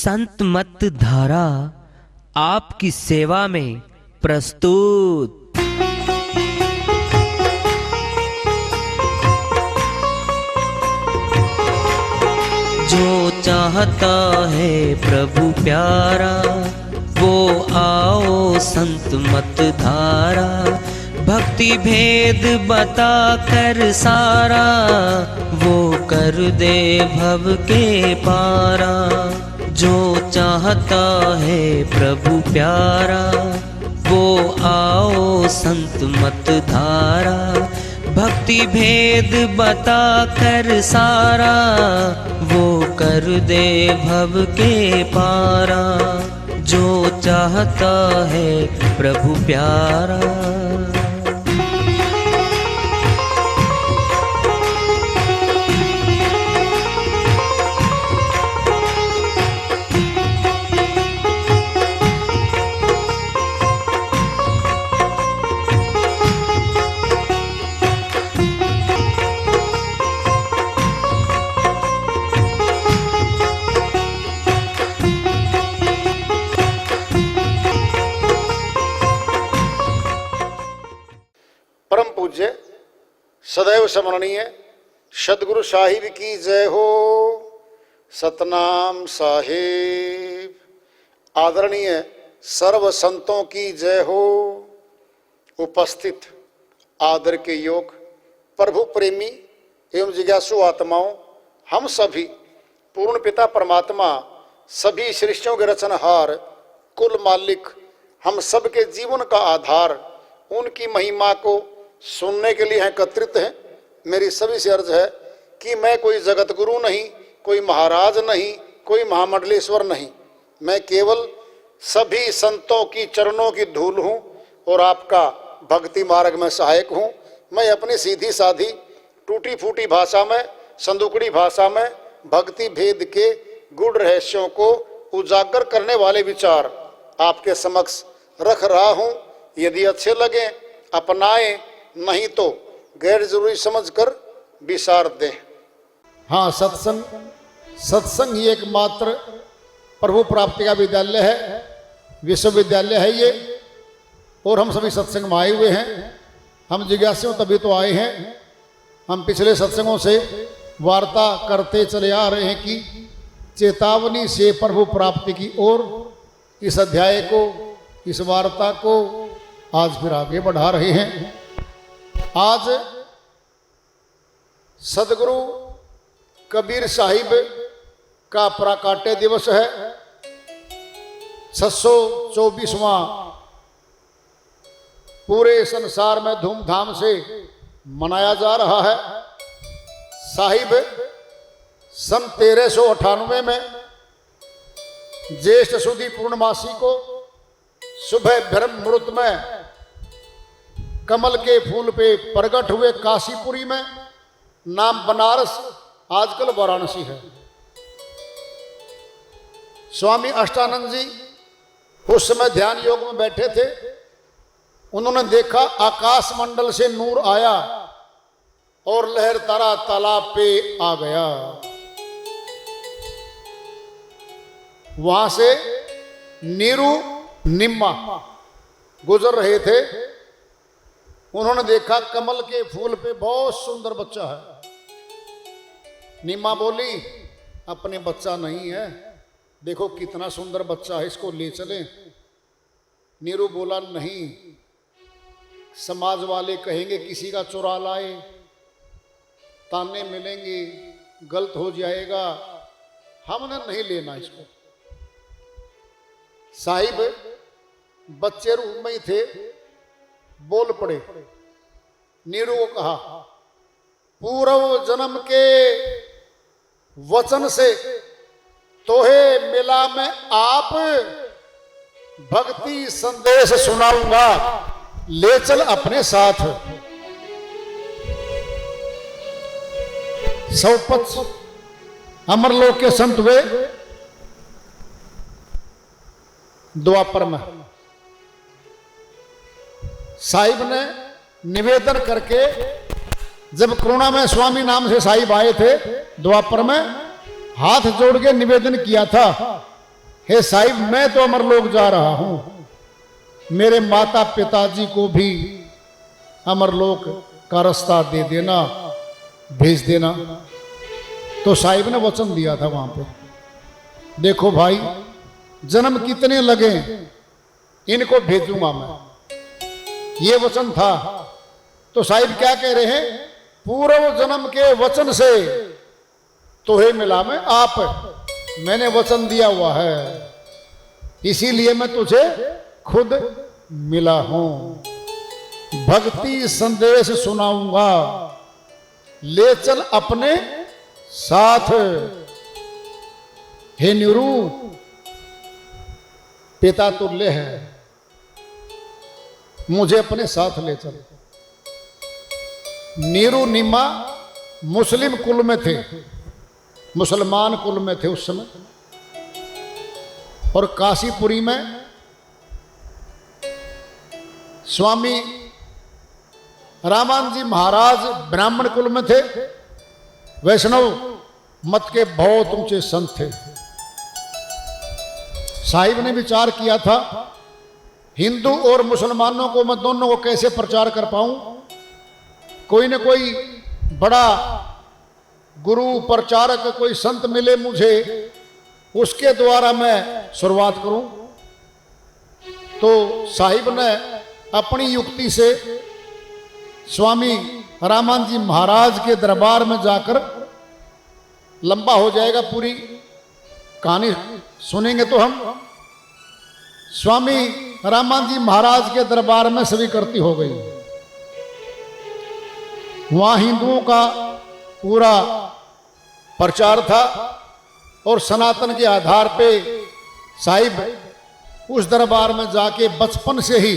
संत मत धारा आपकी सेवा में प्रस्तुत। जो चाहता है प्रभु प्यारा वो आओ संत मत धारा। भक्ति भेद बता कर सारा वो कर दे भव के पारा। जो चाहता है प्रभु प्यारा वो आओ संत मत धारा। भक्ति भेद बता कर सारा वो कर दे भव के पारा। जो चाहता है प्रभु प्यारा। परम पूज्य सदैव स्मरणीय सदगुरु साहिब की जय हो। सतनाम साहिब। आदरणीय सर्व संतों की जय हो। उपस्थित आदर के योग प्रभु प्रेमी एवं जिज्ञासु आत्माओं, हम सभी पूर्ण पिता परमात्मा सभी सृष्टियों के रचनहार कुल मालिक हम सब के जीवन का आधार उनकी महिमा को सुनने के लिए एकत्रित हैं। मेरी सभी से अर्ज है कि मैं कोई जगत गुरु नहीं, कोई महाराज नहीं, कोई महामंडलेश्वर नहीं। मैं केवल सभी संतों की चरणों की धूल हूँ और आपका भक्ति मार्ग में सहायक हूँ। मैं अपनी सीधी साधी टूटी फूटी भाषा में, संदुकड़ी भाषा में भक्ति भेद के गूढ़ रहस्यों को उजागर करने वाले विचार आपके समक्ष रख रहा हूँ। यदि अच्छे लगे अपनाएं, नहीं तो गैर जरूरी समझकर विसार दें। हाँ, सत्संग ही एकमात्र प्रभु प्राप्ति का विद्यालय है, विश्वविद्यालय है ये। और हम सभी सत्संग में आए हुए हैं। हम जिज्ञासु तभी तो आए हैं। हम पिछले सत्संगों से वार्ता करते चले आ रहे हैं कि चेतावनी से प्रभु प्राप्ति की ओर इस अध्याय को, इस वार्ता को आज फिर आगे बढ़ा रहे हैं। आज सदगुरु कबीर साहिब का प्राकाट्य दिवस है। 624वां पूरे संसार में धूमधाम से मनाया जा रहा है। साहिब सन 1398 में ज्येष्ठ सुदी पूर्णमासी को सुबह ब्रह्म मुहूर्त में कमल के फूल पे प्रकट हुए काशीपुरी में। नाम बनारस, आजकल वाराणसी है। स्वामी अष्टानंद जी उस समय ध्यान योग में बैठे थे। उन्होंने देखा आकाश मंडल से नूर आया और लहर तारा तालाब पे आ गया। वहां से नीरू निम्मा गुजर रहे थे। उन्होंने देखा कमल के फूल पे बहुत सुंदर बच्चा है। निम्मा बोली अपने बच्चा नहीं है, देखो कितना सुंदर बच्चा है, इसको ले चलें। नीरू बोला नहीं, समाज वाले कहेंगे किसी का चुरा लाए, ताने मिलेंगे, गलत हो जाएगा, हमने नहीं लेना इसको। साहिब बच्चे रूप में ही थे, बोल पड़े। नीरू को कहा पूर्व जन्म के वचन से तोहे मिला मैं आप, भक्ति संदेश सुनाऊंगा, ले चल अपने साथ। सौपथ अमरलोक के संत हुए द्वापर में। साहिब ने निवेदन करके, जब करुणामय स्वामी नाम से साहिब आए थे द्वापर में, हाथ जोड़ के निवेदन किया था हे साहिब, मैं तो अमरलोक जा रहा हूं, मेरे माता पिताजी को भी अमरलोक का रास्ता दे देना, भेज देना। तो साहिब ने वचन दिया था वहां पे, देखो भाई, जन्म कितने लगे इनको भेजूंगा मैं, ये वचन था। तो साहिब क्या कह रहे हैं, पूर्व जन्म के वचन से तोहे मिला मैं आप, मैंने वचन दिया हुआ है, इसीलिए मैं तुझे खुद मिला हूं। भक्ति संदेश सुनाऊंगा, ले चल अपने साथ। हे नीरू, पिता तुल्य है, मुझे अपने साथ ले चल। नीरू निम्मा मुस्लिम कुल में थे, मुसलमान कुल में थे उस समय, और काशीपुरी में स्वामी रामानंद जी महाराज ब्राह्मण कुल में थे, वैष्णव मत के बहुत ऊंचे संत थे। साहिब ने विचार किया था, हिंदू और मुसलमानों को मैं दोनों को कैसे प्रचार कर पाऊं, कोई न कोई बड़ा गुरु प्रचारक कोई संत मिले मुझे, उसके द्वारा मैं शुरुआत करूं। तो साहिब ने अपनी युक्ति से स्वामी रामानंद जी महाराज के दरबार में जाकर, लंबा हो जाएगा पूरी कहानी सुनेंगे तो हम, स्वामी रामानंद जी महाराज के दरबार में स्वीकृति हो गई। वहां हिंदुओं का पूरा प्रचार था और सनातन के आधार पे साहिब उस दरबार में जाके बचपन से ही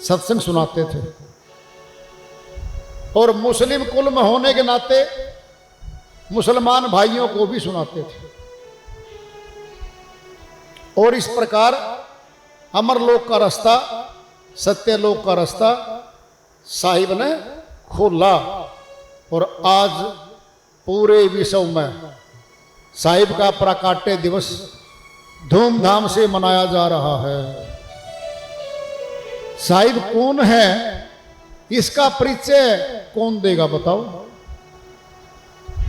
सत्संग सुनाते थे, और मुस्लिम कुल में होने के नाते मुसलमान भाइयों को भी सुनाते थे। और इस प्रकार अमरलोक का रास्ता, सत्यलोक का रास्ता साहिब ने खोला, और आज पूरे विश्व में साहिब का प्राकाट्य दिवस धूमधाम से मनाया जा रहा है। साहिब कौन है, इसका परिचय कौन देगा बताओ?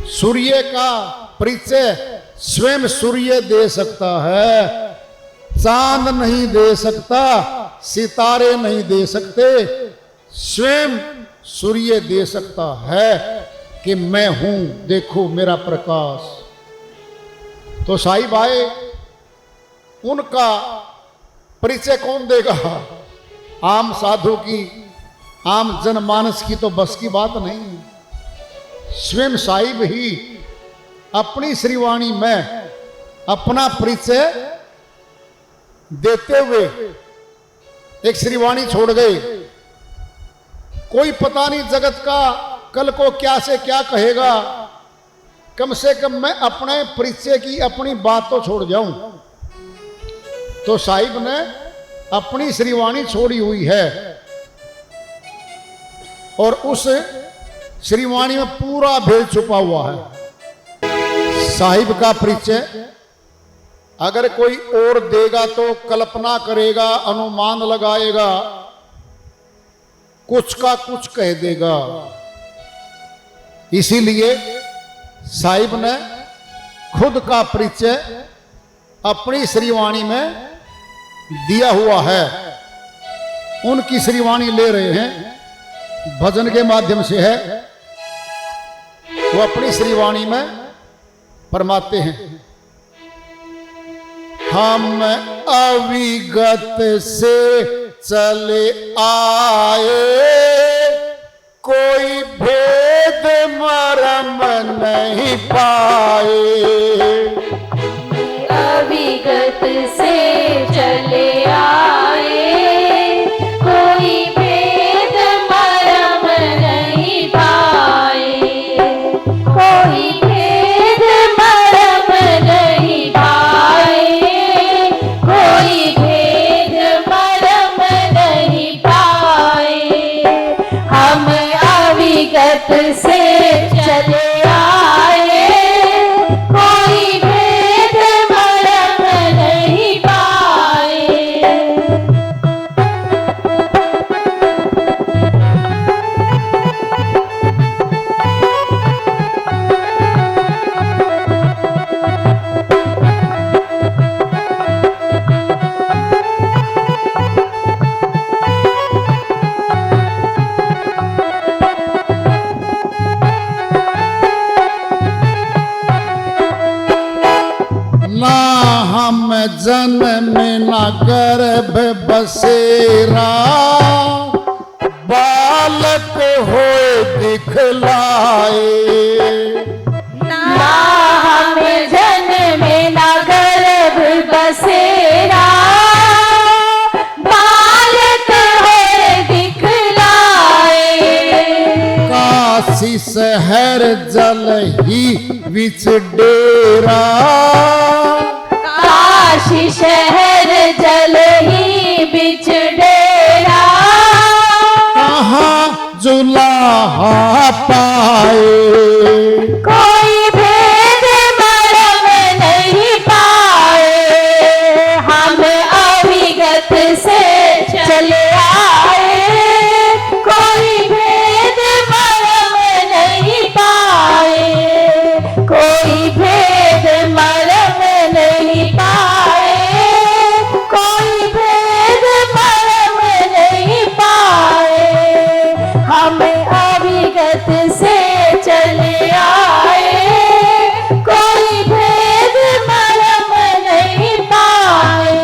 सूर्य का परिचय स्वयं सूर्य दे सकता है, चांद नहीं दे सकता, सितारे नहीं दे सकते, स्वयं सूर्य दे सकता है कि मैं हूं, देखो मेरा प्रकाश। तो साहिब आए, उनका परिचय कौन देगा? आम साधु की, आम जनमानस की तो बस की बात नहीं। स्वयं साहिब ही अपनी श्रीवाणी में अपना परिचय देते हुए एक श्रीवाणी छोड़ गए। कोई पता नहीं जगत का कल को क्या से क्या कहेगा, कम से कम मैं अपने परिचय की अपनी बात तो छोड़ जाऊं। तो साहिब ने अपनी श्रीवाणी छोड़ी हुई है, और उस श्रीवाणी में पूरा भेद छुपा हुआ है। साहिब का परिचय अगर कोई और देगा तो कल्पना करेगा, अनुमान लगाएगा, कुछ का कुछ कह देगा। इसीलिए साहिब ने खुद का परिचय अपनी श्रीवाणी में दिया हुआ है। उनकी श्रीवाणी ले रहे हैं, भजन के माध्यम से है, वो अपनी श्रीवाणी में फरमाते हैं, हम अविगत से चले आए, कोई भेद मरम नहीं पाए। अविगत से चले आए, कोई भेद मरम नहीं पाए, कोई भेद मरम नहीं पाए, कोई भेद मरम नहीं पाए। हम अविगत से चले आए, कोई भेद मरम ना हम जन्म ना गर्भ बसेरा, बालक होए दिखलाए। ना हम जन्म ना गर्भ बसेरा, बालक होए दिखलाए। काशी शहर जल ही विच डेरा, काशी शहर जल ही बिच डेरा। कहाँ जुलाहा पाए, कोई भेद मरम नहीं पाए। हम अविगत से चले आए, कोई भेद मरम नहीं पाए। कोई भेद मरम नहीं पाए, कोई भेद मरम नहीं पाए। हम अविगत से चले आए, कोई भेद मरम नहीं पाए।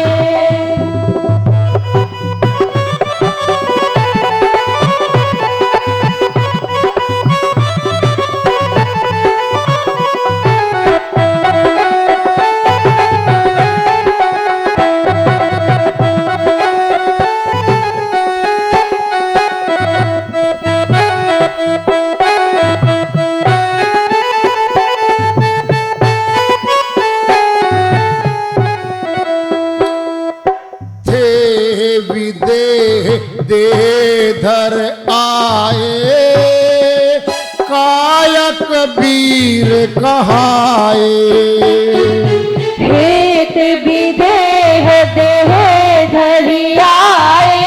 थे विदेह देह धर आए, कायक वीर कहाए। हेत विदेह देह धरि आए,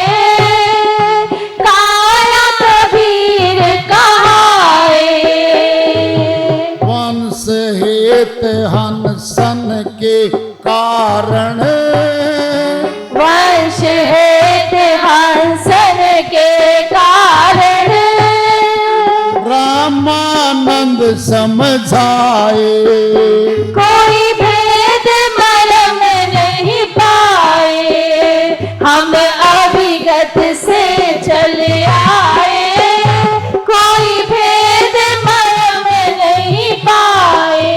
कायक वीर कहाए। वंश हेत हंसन के कारण, वंश हेत हंसन के कारण। रामानंद समझाए। कोई भेद मरम नहीं पाए, हम अविगत से चले आए। कोई भेद मरम नहीं पाए,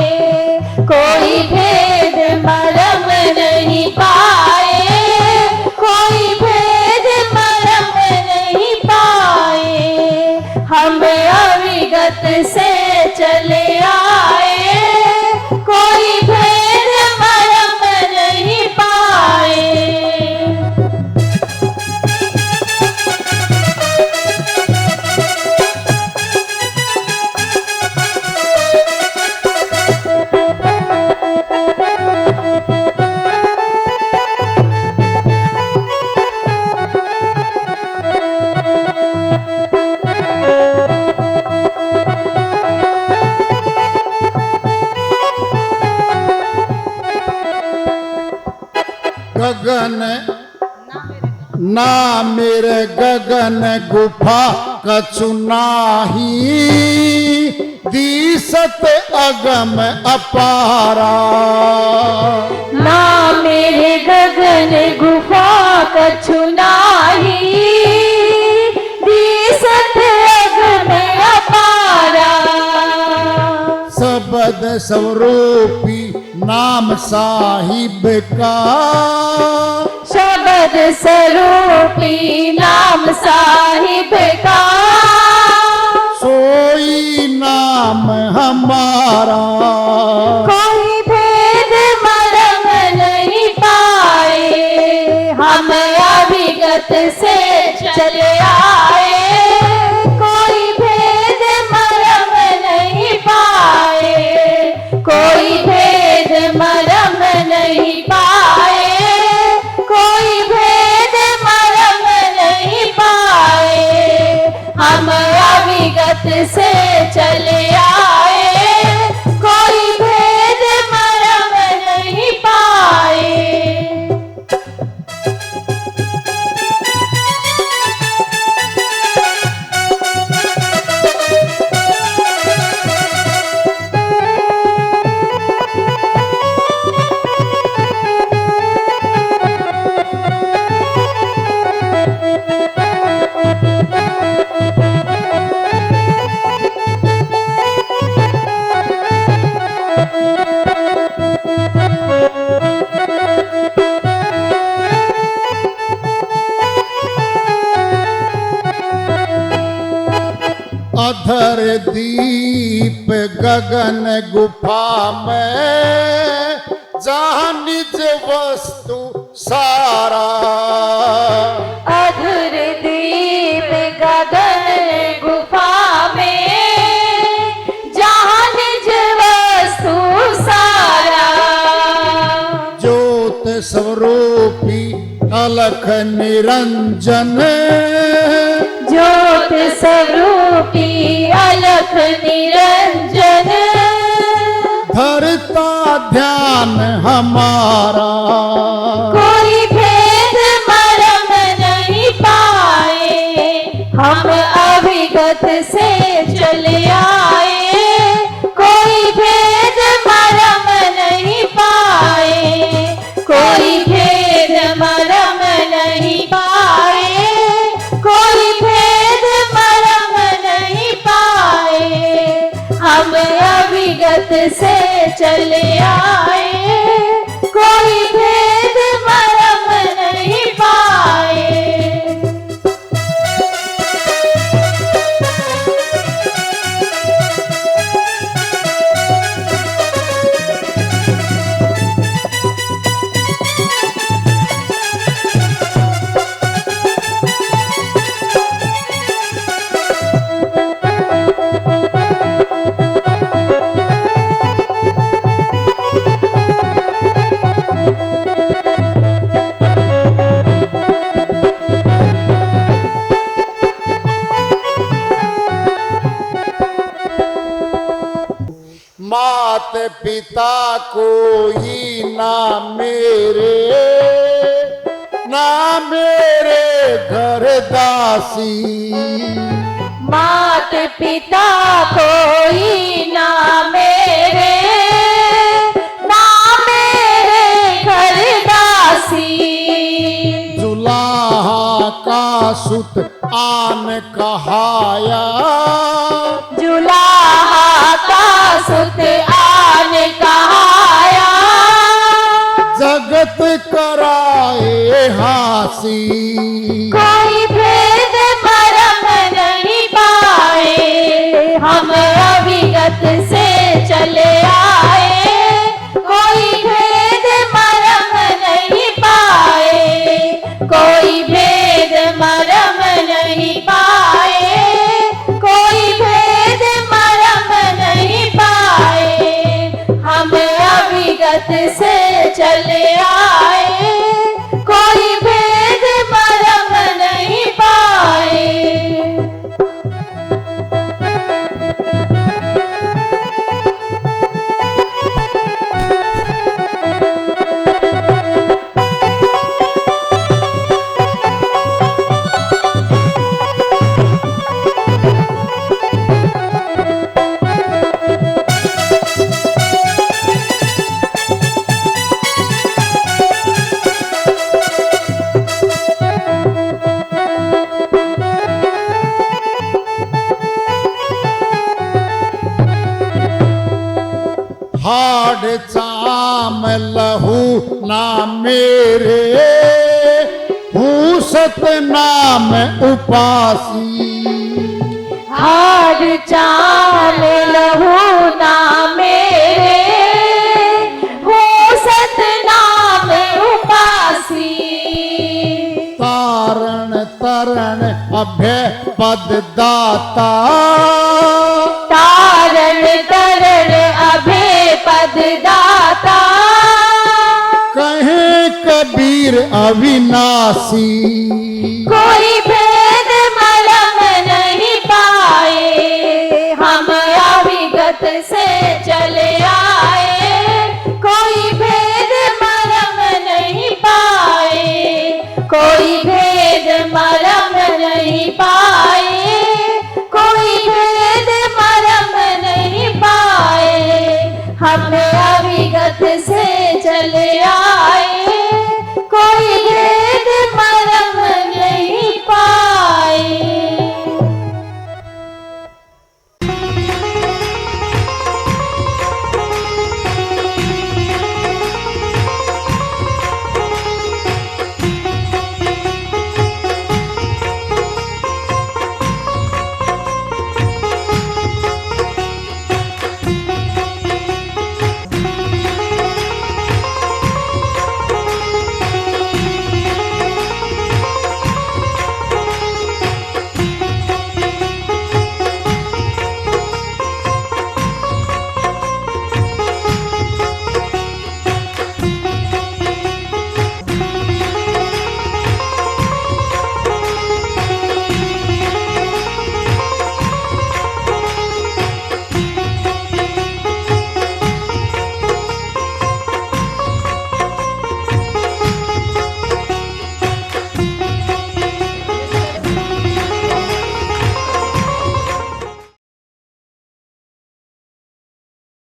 कोई भेद मरम नहीं पाए। कोई भेद मरम नहीं पाए, हम अविगत से चले आए। कोई भेद मरम नहीं पाए। गगन ना मेरे गगन गुफा कछु नाही, दिसत अगम अपारा। ना मेरे गगन गुफा कछु नाही, दिसत अगम अपारा। शब्द स्वरूपी नाम साहिब का, शब्द स्वरूपी नाम साहिब का। सोई नाम हमारा। कोई भेद मरम नहीं पाए, हम अविगत से चले आए। कोई भेद मरम नहीं पाए, कोई भेद मरम नहीं पाए। कोई भेद मरम नहीं पाए, हम अविगत से चले आए। कोई गगन गुफा में जहाँ निज वस्तु सारा। अधुर दीप गगन गुफा में जहाँ निज वस्तु सारा। ज्योत स्वरूपी अलख निरंजन, ज्योत स्वरूपी अलख निरंजन, धरता ध्यान हमारा। कोई भेद मरम नहीं पाए, हम अभिगत से चले आए। कोई भेद मरम नहीं पाए, कोई भेद मरम नहीं पाए, कोई भेद मरम नहीं पाए। हम अभिगत से चले आए, कोई भेद मरम नहीं पाए। मात पिता कोई ना मेरे, ना मेरे घर दासी। मात पिता कोई ना मेरे, ना मेरे घर दासी। जुलाहा का सुत आन कहाया, जुलाहा का सुत आन कहाया। जगत कराए हासी। कोई भेद मरम नहीं पाए, हम अभिगत से चले आए। कोई भेद मरम नहीं पाए, कोई भेद मरम नहीं पाए, कोई भेद मरम नहीं पाए। हम अभिगत से चले आए, कोई भेद मरम नहीं पाए। हाड चाम लहू ना मेरे, हूँ सत नाम उपासी। हाड चाल लहू ना मेरे, हो सत नाम उपासी। तारण तरण अभय पद दाता, तारण तरण अभय पद दाता। कहे कबीर अविनाशी। कोई भेद मरम नहीं पाए, हम अभिगत से चले आए। कोई भेद मरम नहीं पाए, कोई भेद मरम नहीं पाए, कोई भेद मरम नहीं पाए। हम अभिगत से चले आए, कोई भेद